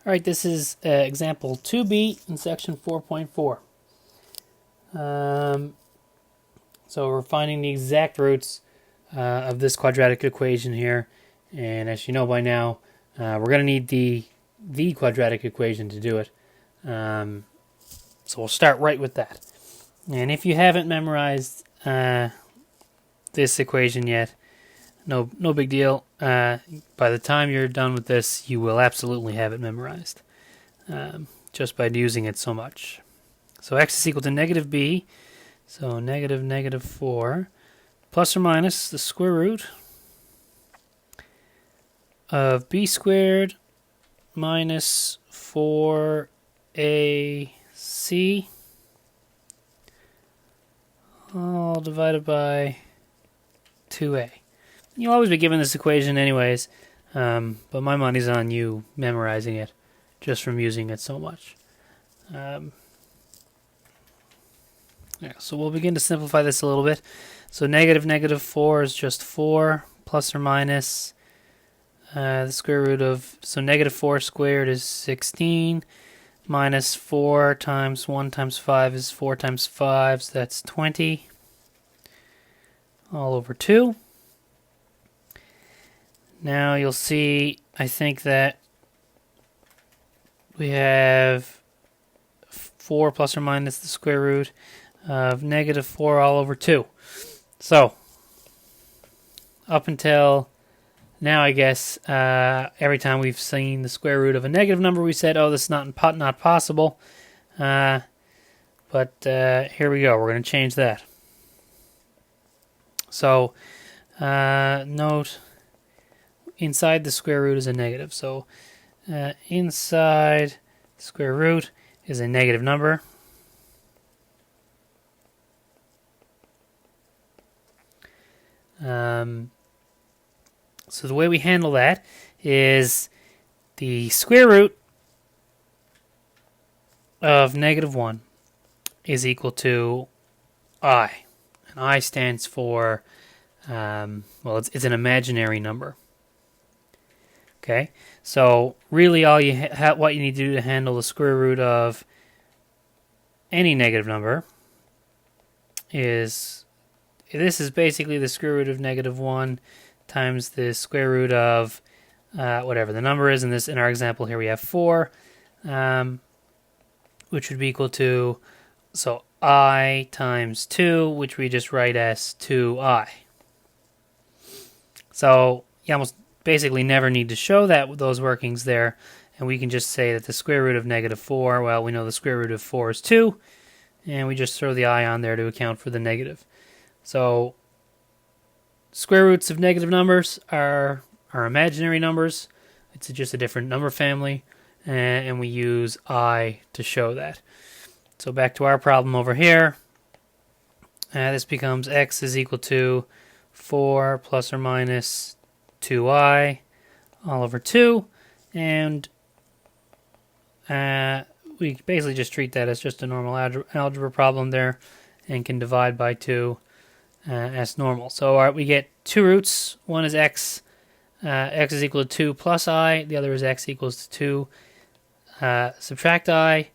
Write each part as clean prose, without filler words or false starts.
Alright, this is example 2b in section 4.4. So we're finding the exact roots of this quadratic equation here, and as you know by now, we're going to need the quadratic equation to do it. So we'll start right with that. And if you haven't memorized this equation yet, no big deal. By the time you're done with this, you will absolutely have it memorized, just by using it so much. So x is equal to negative b, so negative 4, plus or minus the square root of b squared minus 4ac, all divided by 2a. You'll always be given this equation anyways, but my money's on you memorizing it just from using it so much. So we'll begin to simplify this a little bit. So negative 4 is just 4 plus or minus the square root of, so negative 4 squared is 16, minus 4 times 1 times 5 is 4 times 5, so that's 20, all over 2. Now you'll see, I think that we have 4 plus or minus the square root of negative 4 all over 2. So, up until now, I guess, every time we've seen the square root of a negative number, we said, oh, this is not possible. But here we go. We're going to change that. So, note, inside the square root is a negative. So, inside the square root is a negative number. So the way we handle that is the square root of negative 1 is equal to I. And I stands for, well, it's an imaginary number. Okay, so really all you what you need to do to handle the square root of any negative number is, this is basically the square root of negative 1 times the square root of whatever the number is. In our example here we have 4, which would be equal to, so I times 2, which we just write as 2i. So you almost basically never need to show those workings there, and we can just say that the square root of negative 4, well, we know the square root of 4 is 2, and we just throw the I on there to account for the negative. So square roots of negative numbers are imaginary numbers. It's just a different number family, and we use I to show that. So back to our problem over here. This becomes x is equal to 4 plus or minus 2i all over 2, and we basically just treat that as just a normal algebra problem there, and can divide by 2 as normal. So we get two roots. One is x is equal to 2 plus I. The other is x equals to 2 subtract I.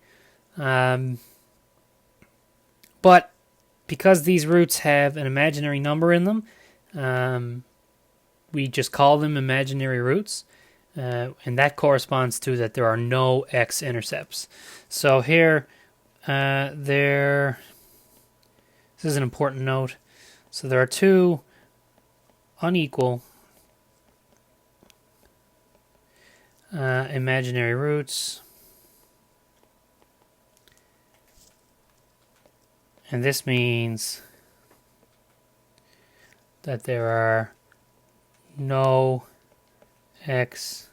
But because these roots have an imaginary number in them, we just call them imaginary roots. And that corresponds to that there are no x-intercepts. So here, this is an important note. So there are two unequal imaginary roots, and this means that there are no x-intercepts.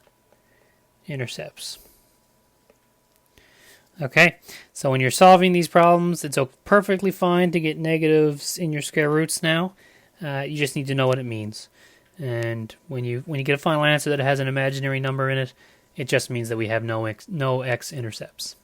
Okay, so when you're solving these problems, it's perfectly fine to get negatives in your square roots now. You just need to know what it means. And when you get a final answer that has an imaginary number in it, it just means that we have no x-intercepts.